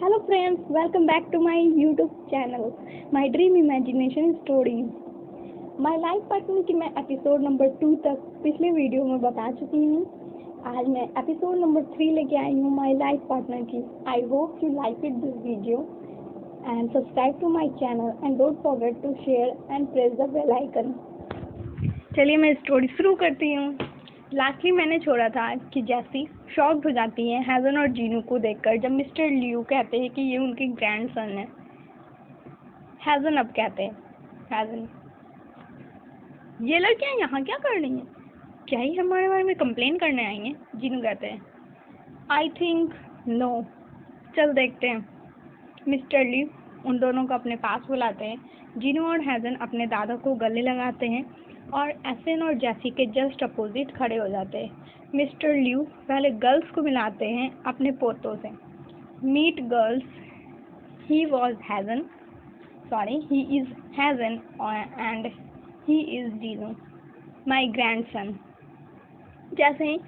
Hello friends, welcome back to my YouTube channel, My Dream Imagination Stories. My life partner की मैं episode number 2 तक पिछले video में बता चुकी हूँ। आज मैं एपिसोड नंबर 3 लेके आई हूँ माय लाइफ पार्टनर की। I hope you like it this video and subscribe to my channel and don't forget to share and press the bell icon. चलिए मैं स्टोरी शुरू करती हूँ। लास्टली मैंने छोड़ा था कि जैसी शॉक्ड हो जाती है हैज़न और जीनू को देखकर जब मिस्टर लियू कहते हैं कि ये उनके ग्रैंडसन है। हैज़न अब कहते हैं, हैज़न ये लड़कियाँ यहाँ क्या कर रही हैं? क्या ही हमारे बारे में कंप्लेन करने आई हैं? जीनू कहते हैं आई थिंक नो, चल देखते हैं। मिस्टर लियू उन दोनों को अपने पास बुलाते हैं। जीनू और हैज़न अपने दादा को गले लगाते हैं और एसन और जैसी के जस्ट अपोजिट खड़े हो जाते हैं। मिस्टर लियू पहले गर्ल्स को मिलाते हैं अपने पोतों से। Meet girls, he was Hazen, sorry he is Hazen and he is Jinu my grandson. जैसे ही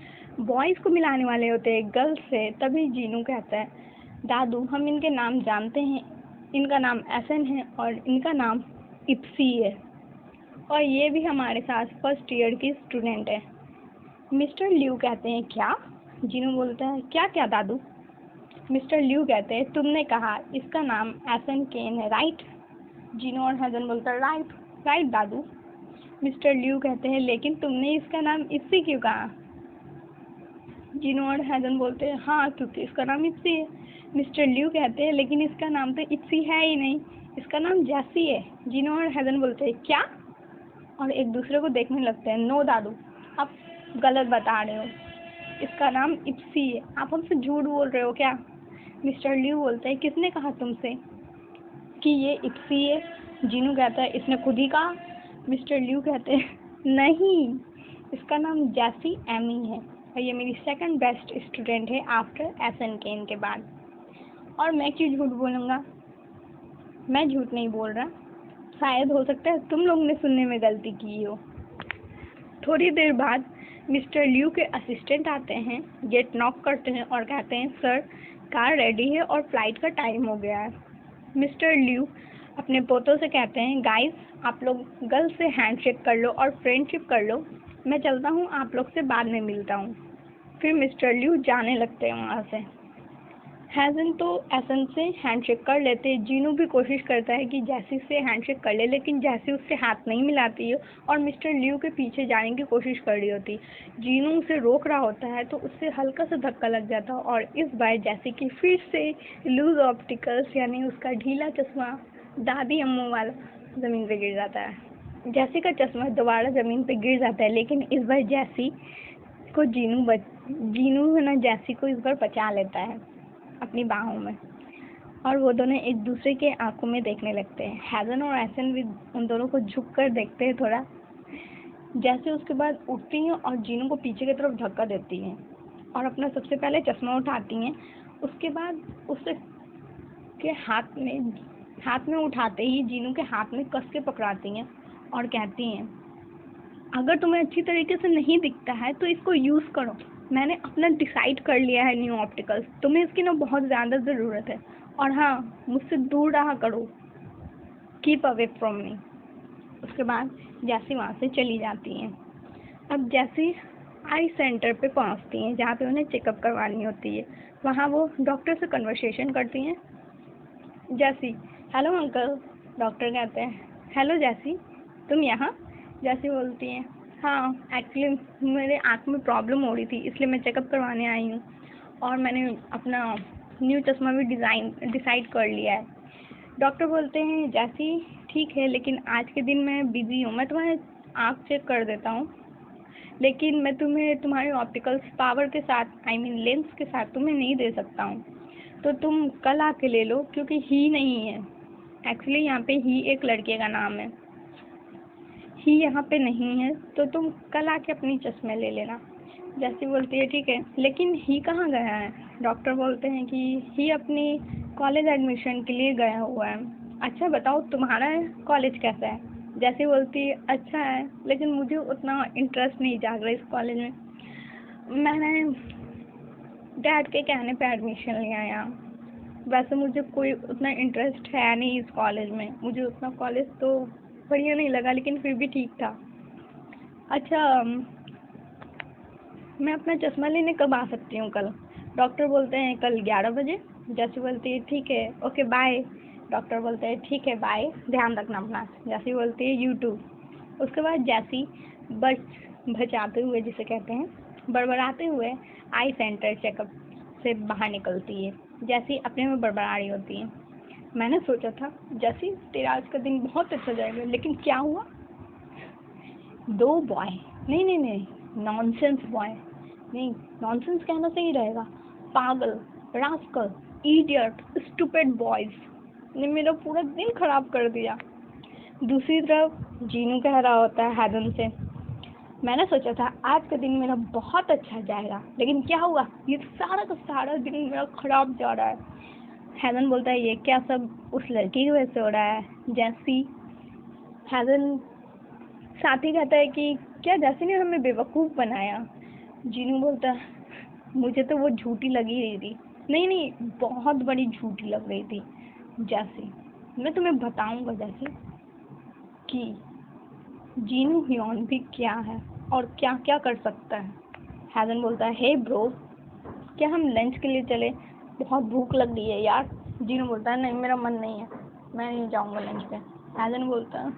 बॉयज़ को मिलाने वाले होते हैं गर्ल्स से, तभी जीनू कहता है दादू हम इनके नाम जानते हैं, इनका नाम एसन है और इनका नाम इप्सी है और ये भी हमारे साथ फर्स्ट ईयर की स्टूडेंट है। मिस्टर लियू कहते हैं क्या? जीनू बोलता है क्या क्या दादू? मिस्टर लियू कहते हैं तुमने कहा इसका नाम एसन केन है राइट? जीनू और हैज़न बोलता है राइट राइट दादू। मिस्टर लियू कहते हैं लेकिन तुमने इसका नाम इप्सी क्यों कहा? जीनू और हैज़न बोलते हैं हाँ क्योंकि इसका नाम इप्सी है। मिस्टर लियू कहते हैं लेकिन इसका नाम तो इप्सी है ही नहीं, इसका नाम जैसी है। जीनू और हैज़न बोलते हैं क्या? और एक दूसरे को देखने लगते हैं। नो दादू आप गलत बता रहे हो, इसका नाम इप्सी है, आप हमसे झूठ बोल रहे हो क्या? मिस्टर लियू बोलते हैं किसने कहा तुमसे कि ये इप्सी है? जीनू कहता है इसने खुद ही कहा। मिस्टर लियू कहते हैं नहीं, इसका नाम जैसी एमी है और ये मेरी सेकंड बेस्ट स्टूडेंट है आफ्टर एसन केन के बाद। और मैं क्यों झूठ बोलूँगा? मैं झूठ नहीं बोल रहा, शायद हो सकता है तुम लोगों ने सुनने में गलती की हो। थोड़ी देर बाद मिस्टर लियू के असिस्टेंट आते हैं, गेट नॉक करते हैं और कहते हैं सर कार रेडी है और फ्लाइट का टाइम हो गया है। मिस्टर लियू अपने पोतों से कहते हैं गाइस आप लोग गर्ल्स से हैंडशेक कर लो और फ्रेंडशिप कर लो, मैं चलता हूँ, आप लोग से बाद में मिलता हूँ। फिर मिस्टर लियू जाने लगते हैं वहाँ से। हैज़न तो एसन से हैंडशेक कर लेते हैं। जीनू भी कोशिश करता है कि जैसी से हैंडशेक कर ले, लेकिन जैसी उससे हाथ नहीं मिलाती है और मिस्टर लियू के पीछे जाने की कोशिश कर रही होती। जीनू उसे रोक रहा होता है तो उससे हल्का सा धक्का लग जाता है और इस बार जैसी कि फिर से लूज ऑप्टिकल्स यानी उसका ढीला चश्मा दादी अम्मू वाला ज़मीन पे गिर जाता है। जैसी का चश्मा दोबारा ज़मीन पे गिर जाता है, लेकिन इस बार जैसी को जीनू है ना जैसी को इस बार बचा लेता है अपनी बाहों में और वो दोनों एक दूसरे के आंखों में देखने लगते हैं। हैज़न और एसन भी उन दोनों को झुक कर देखते हैं थोड़ा। जैसे उसके बाद उठती हैं और जीनू को पीछे की तरफ धक्का देती हैं और अपना सबसे पहले चश्मा उठाती हैं। उसके बाद उससे के हाथ में उठाते ही जीनू के हाथ में कस के पकड़ाती हैं और कहती हैं अगर तुम्हें अच्छी तरीके से नहीं दिखता है तो इसको यूज़ करो, मैंने अपना डिसाइड कर लिया है न्यू ऑप्टिकल्स, तुम्हें इसकी ना बहुत ज़्यादा ज़रूरत है और हाँ मुझसे दूर रहा करो, कीप अवे फ्रॉम मी। उसके बाद जैसी वहाँ से चली जाती हैं। अब जैसी आई सेंटर पे पहुँचती हैं जहाँ पे उन्हें चेकअप करवानी होती है। वहाँ वो डॉक्टर से कन्वर्सेशन करती हैं। जैसी हेलो अंकल, डॉक्टर कहते हैं हेलो जैसी तुम यहाँ? जैसी बोलती हैं हाँ एक्चुअली मेरे आँख में प्रॉब्लम हो रही थी इसलिए मैं चेकअप करवाने आई हूँ और मैंने अपना न्यू चश्मा भी डिसाइड कर लिया है। डॉक्टर बोलते हैं जैसी ठीक है लेकिन आज के दिन मैं बिज़ी हूँ, मैं तुम्हारे आँख चेक कर देता हूँ लेकिन मैं तुम्हें तुम्हारे ऑप्टिकल्स पावर के साथ आई मीन लेंस के साथ तुम्हें नहीं दे सकता हूँ, तो तुम कल आके ले लो क्योंकि ही नहीं है। एक्चुअली यहाँ पे ही एक लड़के का नाम है, ही यहाँ पे नहीं है तो तुम कल आके अपनी चश्मे ले लेना। जैसी बोलती है ठीक है लेकिन ही कहाँ गया है? डॉक्टर बोलते हैं कि ही अपनी कॉलेज एडमिशन के लिए गया हुआ है। अच्छा बताओ तुम्हारा कॉलेज कैसा है? जैसी बोलती है अच्छा है लेकिन मुझे उतना इंटरेस्ट नहीं जाग रहा इस कॉलेज में, मैंने डैड के कहने पे एडमिशन लिया यहाँ। वैसे मुझे कोई उतना इंटरेस्ट है नहीं इस कॉलेज में, मुझे उतना कॉलेज तो बढ़िया नहीं लगा, लेकिन फिर भी ठीक था। अच्छा, मैं अपना चश्मा लेने कब आ सकती हूँ कल? डॉक्टर बोलते हैं कल 11 बजे। जैसी बोलती है ठीक है, ओके बाय। डॉक्टर बोलते हैं ठीक है बाय, ध्यान रखना अपना। जैसी बोलती है यू टू। उसके बाद जैसी बचाते हुए, जिसे कहते हैं बड़बड़ाते हुए, आई सेंटर चेकअप से बाहर निकलती है। जैसी अपने में बड़बड़ा रही होती है। मैंने सोचा था जैसी तेरा आज का दिन बहुत अच्छा जाएगा, लेकिन क्या हुआ? 2 बॉय, नहीं नहीं नहीं, नॉनसेंस बॉय नहीं, नॉनसेंस कहना सही रहेगा, पागल, रास्कल, इडियट, स्टूपिड बॉयज ने मेरा पूरा दिन खराब कर दिया। दूसरी तरफ जीनू कह रहा होता है हैदन से, मैंने सोचा था आज का दिन मेरा बहुत अच्छा जाएगा, लेकिन क्या हुआ? ये सारा का सारा दिन मेरा खराब जा रहा है। हैदन बोलता है ये क्या सब उस लड़की की वजह से हो रहा है? जैसी हैदन साथ ही कहता है कि क्या जैसी ने हमें बेवकूफ़ बनाया? जीनू बोलता है मुझे तो वो झूठी लगी रही थी। नहीं नहीं, बहुत बड़ी झूठी लग रही थी जैसी, मैं तुम्हें बताऊंगा जैसी कि जीनू ह्योन भी क्या है और क्या क्या कर सकता है। हैदन बोलता है हे ब्रो, क्या हम लंच के लिए चले? बहुत भूख लग रही है यार। जीनू बोलता है नहीं, मेरा मन नहीं है, मैं नहीं जाऊंगा लंच पे। हैदन बोलता है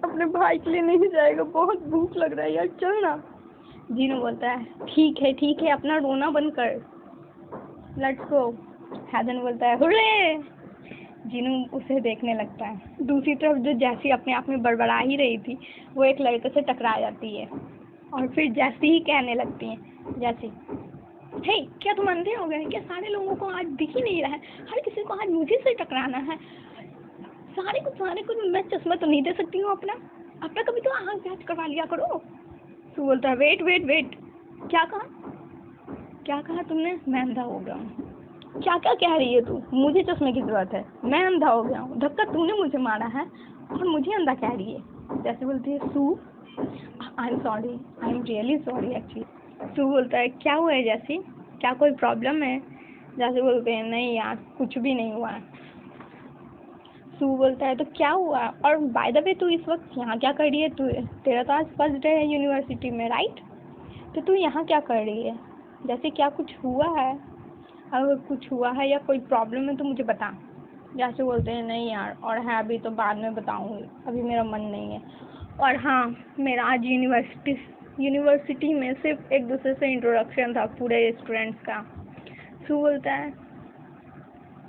अपने भाई के लिए नहीं जाएगा, बहुत भूख लग रहा है यार, चल ना। जीनू बोलता है ठीक है, अपना रोना बंद कर, लेट्स गो। हैदन बोलता है हुर्रे। जीनू उसे देखने लगता है। दूसरी तरफ जो जैसी अपने आप में बड़बड़ा ही रही थी, वो एक लड़के से टकरा जाती है और फिर जैसी ही कहने लगती है, जैसी हे क्या तुम अंधे हो गए? क्या सारे लोगों को आज दिख ही नहीं रहा है? हर किसी को आज मुझे से टकराना है? सारे को मैं चश्मा तो नहीं दे सकती हूँ अपना कभी तो आँख जांच करवा लिया करो। तो बोलता है वेट, क्या कहा तुमने? मैं अंधा हो गया हूँ। क्या कह रही है तू? मुझे चश्मे की जरूरत है, मैं अंधा हो गया हूँ, धक्का तूने मुझे मारा है और मुझे अंधा कह रही है। जैसे बोलती है so I am really sorry actually. So बोलता है क्या हुआ है जैसी, क्या कोई प्रॉब्लम है? जैसे बोलते हैं नहीं यार, कुछ भी नहीं हुआ है। सू बोलता है तो क्या हुआ? और बाय द वे तू इस वक्त यहाँ क्या कर रही है? तू तेरा तो आज फर्स्ट डे है यूनिवर्सिटी में, राइट? तो तू यहाँ क्या कर रही है? जैसे क्या कुछ हुआ है? अगर कुछ हुआ है या कोई प्रॉब्लम है तो मुझे बता। जैसे बोलते हैं नहीं यार, और है अभी तो बाद में बताऊंगी, अभी मेरा मन नहीं है। और हाँ, मेरा आज यूनिवर्सिटी में सिर्फ एक दूसरे से इंट्रोडक्शन था पूरे स्टूडेंट्स का। सू बोलता है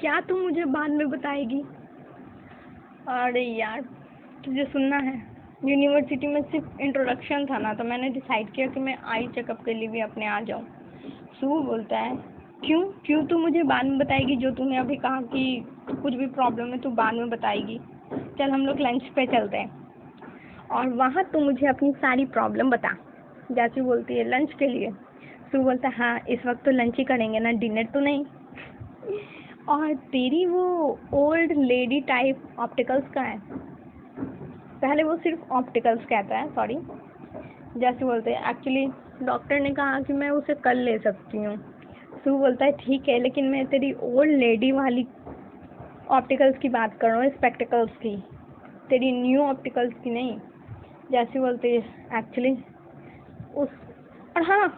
क्या तू मुझे बाद में बताएगी? अरे यार तुझे सुनना है, यूनिवर्सिटी में सिर्फ इंट्रोडक्शन था ना, तो मैंने डिसाइड किया कि मैं आई चेकअप के लिए भी अपने आ जाऊँ। सू बोलता है क्यों तू मुझे बाद में बताएगी? जो तूने अभी कहा कि कुछ भी प्रॉब्लम है तू बाद में बताएगी। चल हम लोग लंच पे चलते हैं और वहाँ तू मुझे अपनी सारी प्रॉब्लम बता। जैसी बोलती है लंच के लिए। सू बोलता है हाँ इस वक्त तो लंच ही करेंगे ना, डिनर तो नहीं। और तेरी वो ओल्ड लेडी टाइप ऑप्टिकल्स का है? पहले वो सिर्फ ऑप्टिकल्स कहता है, सॉरी। जैसे बोलते हैं एक्चुअली डॉक्टर ने कहा कि मैं उसे कल ले सकती हूँ। सू बोलता है ठीक है, लेकिन मैं तेरी ओल्ड लेडी वाली ऑप्टिकल्स की बात कर रहा हूँ, स्पेक्टिकल्स की, तेरी न्यू ऑप्टिकल्स की नहीं। जैसे बोलते हैं एक्चुअली उस, और हाँ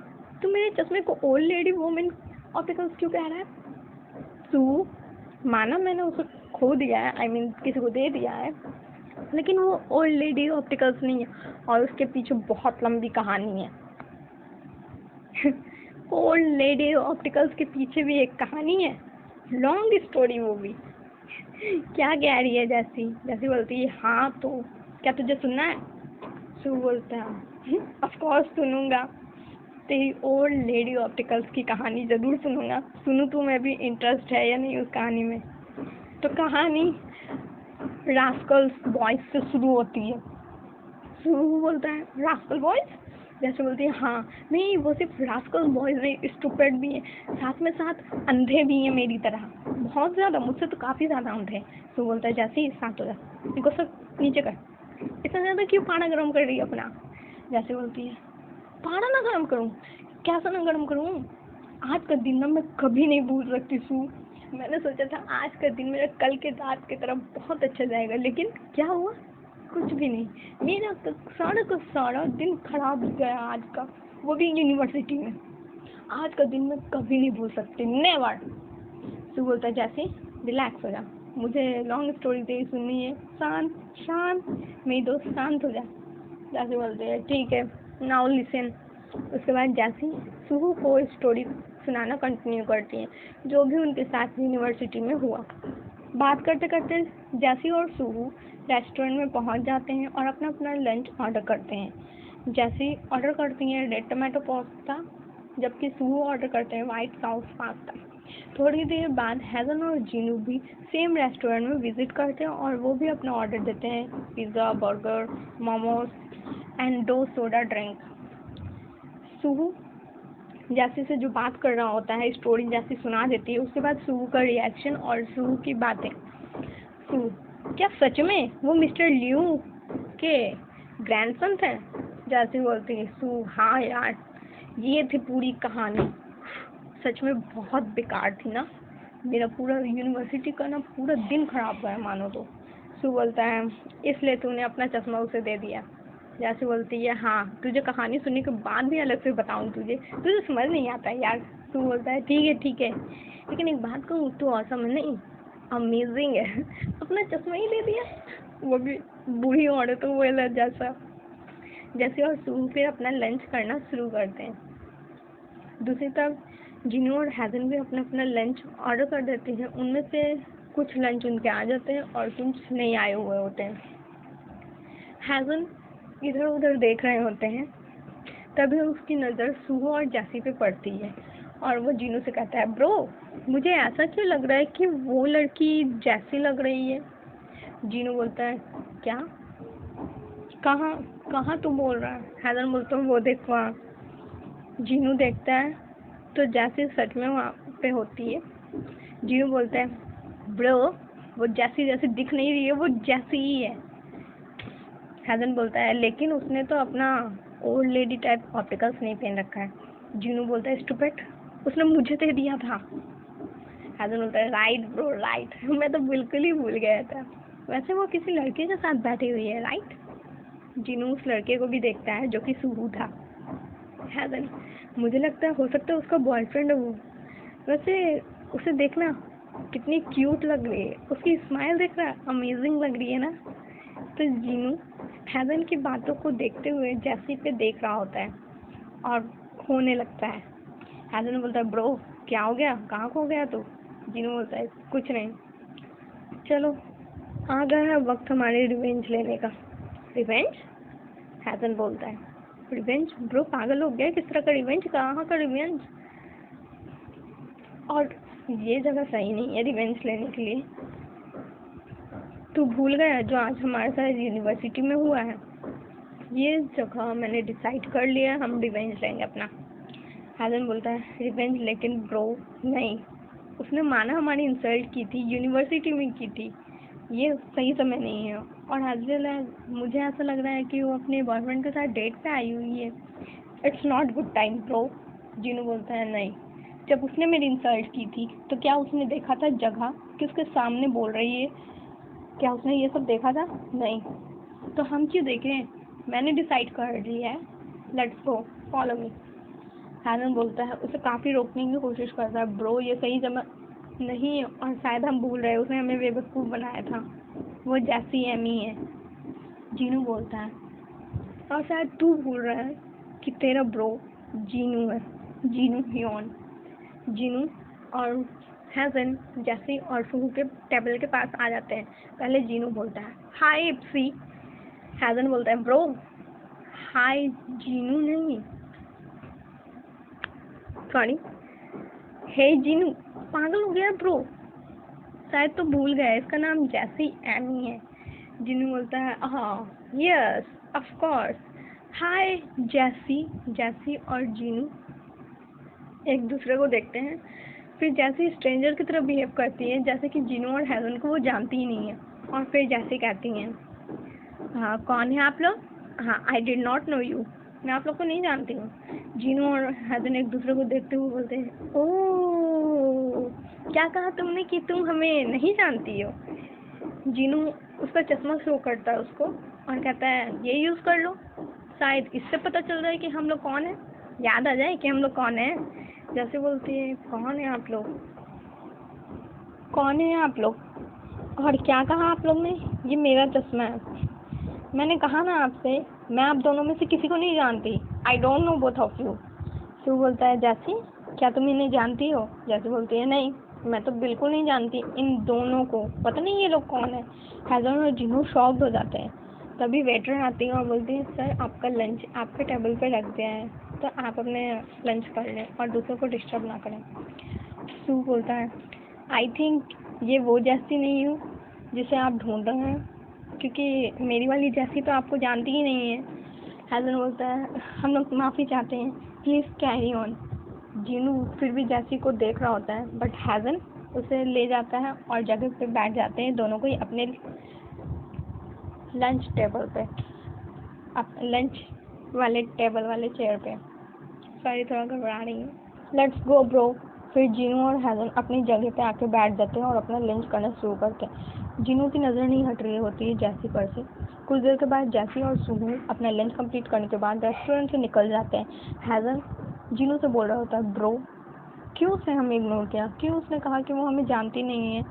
तू मेरे चश्मे को ओल्ड लेडी वुमेन ऑप्टिकल्स क्यों कह रहा है? सू माना मैंने उसे खो दिया है, आई मीन किसी को दे दिया है, लेकिन वो ओल्ड लेडी ऑप्टिकल्स नहीं है और उसके पीछे बहुत लंबी कहानी है। ओल्ड लेडी ऑप्टिकल्स के पीछे भी एक कहानी है, लॉन्ग स्टोरी वो भी। क्या कह रही है जैसी बोलती है हाँ तो क्या तुझे सुनना है? सू बोलता है ऑफ कोर्स सुनूंगा, तेरी ओल्ड लेडी ऑप्टिकल्स की कहानी ज़रूर सुनूंगा। सुनूं तो मैं भी इंटरेस्ट है या नहीं उस कहानी में। तो कहानी रास्कल्स बॉयज से शुरू होती है। सू बोलता है रास्कल बॉयज? जैसे बोलती है हाँ, नहीं वो सिर्फ रास्कल बॉयज नहीं, स्टूपिड भी हैं, साथ अंधे भी हैं मेरी तरह, बहुत ज़्यादा, मुझसे तो काफ़ी ज़्यादा अंधे। सू बोलता है जैसे ही शांत हो जा, इनको सब नीचे कर, इतना ज़्यादा क्यों पाना गर्म कर रही है अपना? जैसे बोलती है पारा ना गर्म करूँ? कैसा ना गर्म करूँ? आज का दिन ना मैं कभी नहीं भूल सकती सू। मैंने सोचा था आज का दिन मेरा कल के रात की तरफ बहुत अच्छा जाएगा, लेकिन क्या हुआ? कुछ भी नहीं। मेरा तो सारा का सारा दिन खराब गया आज का, वो भी यूनिवर्सिटी में। आज का दिन मैं कभी नहीं भूल सकती, नेवर। तू बोलता है जैसे रिलैक्स हो जा, मुझे लॉन्ग स्टोरी तेरी सुननी है, शांत शांत मेरी दोस्त शांत हो जा। जैसे बोलते हैं ठीक है, नाउ लिसन। उसके बाद जैसी सुहू को स्टोरी सुनाना कंटिन्यू करती हैं, जो भी उनके साथ यूनिवर्सिटी में हुआ। बात करते करते जैसी और सुहू रेस्टोरेंट में पहुंच जाते हैं और अपना अपना लंच ऑर्डर करते हैं। जैसी ऑर्डर करती हैं रेड टमाटो पास्ता, जबकि सुहू ऑर्डर करते हैं वाइट सॉस पास्ता। थोड़ी देर बाद हेज़न और जीनू भी सेम रेस्टोरेंट में विजिट करते हैं और वो भी अपना ऑर्डर देते हैं, pizza, burger, momos and 2 soda drink. सुहू जैसी से जो बात कर रहा होता है, स्टोरी जैसी सुना देती है, उसके बाद सुहू का रिएक्शन और सुहू की बातें। सुहू, क्या सच में वो मिस्टर लियू के ग्रैंडसन थे? जैसी बोलती है सुहू, हाँ यार, ये थी पूरी कहानी। सच में बहुत बेकार थी ना, मेरा पूरा यूनिवर्सिटी का ना पूरा दिन खराब गया मानो तो। सुहू बोलता है इसलिए तूने अपना चश्मा उसे दे दिया? जैसे बोलती है हाँ, तुझे कहानी सुनने के बाद भी अलग से बताऊँ तुझे तुझे समझ नहीं आता यार। तू बोलता है ठीक है, लेकिन एक बात कहूँ, तू ऑसम नहीं, अमेजिंग है। अपना चश्मा ही दे दिया, वो भी बूढ़ी औरत तो वो जैसा। जैसे और सुहू फिर अपना लंच करना शुरू करते हैं। दूसरी तरफ जिनू और हेज़न भी अपना अपना लंच ऑर्डर कर देते हैं। उनमें से कुछ लंच उनके आ जाते हैं और कुछ नहीं आए हुए होते हैं। हेज़न इधर उधर देख रहे होते हैं, तभी उसकी नज़र सुहू और जैसी पे पड़ती है और वो जीनू से कहता है ब्रो, मुझे ऐसा क्यों लग रहा है कि वो लड़की जैसी लग रही है? जीनू बोलता है क्या, कहाँ कहाँ तू बोल रहा है? हेज़न बोलता है वो देख वहाँ। जीनू देखता है तो जैसी सच में वहाँ पे होती है। जीनू बोलता है ब्रो, वो जैसी जैसी दिख नहीं रही है, वो जैसी ही है। हेज़न बोलता है लेकिन उसने तो अपना ओल्ड लेडी टाइप ऑप्टिकल्स नहीं पहन रखा है। जीनू बोलता है स्टूपिड, उसने मुझे दे दिया था। हेज़न बोलता है राइट ब्रो राइट, मैं तो बिल्कुल ही भूल गया था। वैसे वो किसी लड़के के साथ बैठी हुई है राइट? जीनू उस लड़के को भी देखता है जो कि सुहू था। हेज़न, मुझे लगता है हो सकता है उसका बॉयफ्रेंड है वो। वैसे उसे देखना कितनी क्यूट लग रही है, उसकी स्माइल देख रहा है, अमेजिंग लग रही है ना। तो जीनू हेज़न की बातों को देखते हुए जैसी पे देख रहा होता है और खोने लगता है। हेज़न बोलता है ब्रो क्या हो गया, कहाँ खो गया तू? जीनू बोलता है कुछ नहीं, चलो आ गया है वक्त हमारे रिवेंज लेने का। रिवेंज? हेज़न बोलता है रिवेंज? ब्रो पागल हो गया, किस तरह का रिवेंज, कहाँ का रिवेंज? और ये जगह सही नहीं है रिवेंज लेने के लिए। तू भूल गया जो आज हमारे साथ यूनिवर्सिटी में हुआ है? ये जगह मैंने डिसाइड कर लिया, हम रिवेंज लेंगे अपना। हेज़न बोलता है रिवेंज, लेकिन ब्रो नहीं, उसने माना हमारी इंसल्ट की थी, यूनिवर्सिटी में की थी, ये सही समय नहीं है। और मुझे ऐसा लग रहा है कि वो अपने बॉयफ्रेंड के साथ डेट पे आई हुई है। It's not good time bro. Jinu बोलता है नहीं, जब उसने मेरी इंसल्ट की थी तो क्या उसने देखा था जगह कि उसके सामने बोल रही है? क्या उसने ये सब देखा था? नहीं, तो हम क्यों देखें? मैंने डिसाइड कर लिया है, लेट्स गो, फॉलो मी। हेज़न बोलता है, उसे काफ़ी रोकने की कोशिश करता है, ब्रो ये सही जगह नहीं है और शायद हम भूल रहे हैं, उसने हमें बेवकूफ़ बनाया था, वो जैसी एमी है। जीनू बोलता है और शायद तू भूल रहा है कि तेरा ब्रो जीनू है, जीनू ह्योन। जीनू और हेज़न जैसी और सुहू के टेबल के पास आ जाते हैं। पहले जीनू बोलता है हाय इप्सी। हेज़न बोलता है ब्रो हाय जीनू नहीं, सॉरी, हे जीनू, पागल हो गया ब्रो, शायद तो भूल गया, इसका नाम जैसी एमी है। जीनू बोलता है हाँ यस ऑफ कोर्स, हाय जैसी। जैसी और जीनू एक दूसरे को देखते हैं, फिर जैसी स्ट्रेंजर की तरह बिहेव करती है, जैसे कि जीनू और हेज़न को वो जानती ही नहीं है। और फिर जैसी कहती हैं हाँ कौन है आप लोग? हाँ I did not know you, मैं आप लोग को नहीं जानती हूँ। जीनू और हेज़न एक दूसरे को देखते हुए बोलते हैं ओह क्या कहा तुमने कि तुम हमें नहीं जानती हो? जीनू उसका चश्मा शो करता है उसको और कहता है ये यूज़ कर लो, शायद इससे पता चल जाए कि हम लोग कौन है, याद आ जाए कि हम लोग कौन है। जैसे बोलती है कौन है आप लोग, कौन है आप लोग? और क्या कहा आप लोग ने? ये मेरा चश्मा है। मैंने कहा ना आपसे, मैं आप दोनों में से किसी को नहीं जानती। I don't know both of you. Shiv बोलता है जैसी, क्या तुम इन्हें जानती हो? जैसी बोलती है नहीं, मैं तो बिल्कुल नहीं जानती इन दोनों को, पता नहीं ये लोग कौन है। हैज़न और जिनू शॉक्ड हो जाते हैं। तभी वेटर आती है और बोलती है सर आपका लंच आपके टेबल पे रख दिया है, तो आप अपने लंच कर लें और दूसरों को डिस्टर्ब ना करें। शिव बोलता है आई थिंक ये वो जैसी नहीं हूँ जिसे आप ढूंढ रहे हैं, क्योंकि मेरी वाली जैसी तो आपको जानती ही नहीं है। हैज़न बोलता है हम लोग माफ़ी चाहते हैं, प्लीज़ कैरी ऑन। जीनू फिर भी जैसी को देख रहा होता है, बट हैज़न उसे ले जाता है और जगह पे बैठ जाते हैं दोनों को ही अपने लंच टेबल पे, लंच वाले टेबल वाले चेयर पे। सॉरी थोड़ा घबरा रही हूँ। Let's go bro. फिर जीनू और हैज़न अपनी जगह पे आके बैठ जाते हैं और अपना लंच करना शुरू करते हैं। जीनू की नज़र नहीं हट रही होती है जैसी पर से। कुछ देर के बाद जैसी और सुहू अपना लंच कंप्लीट करने के बाद रेस्टोरेंट से निकल जाते हैं। हैज़न जीनू से बोल रहा होता है ब्रो क्यों उसने हमें इग्नोर किया, क्यों उसने कहा कि वो हमें जानती नहीं है।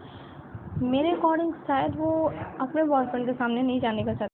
मेरे अकॉर्डिंग शायद वो अपने बॉयफ्रेंड के सामने नहीं जाने का चाहती।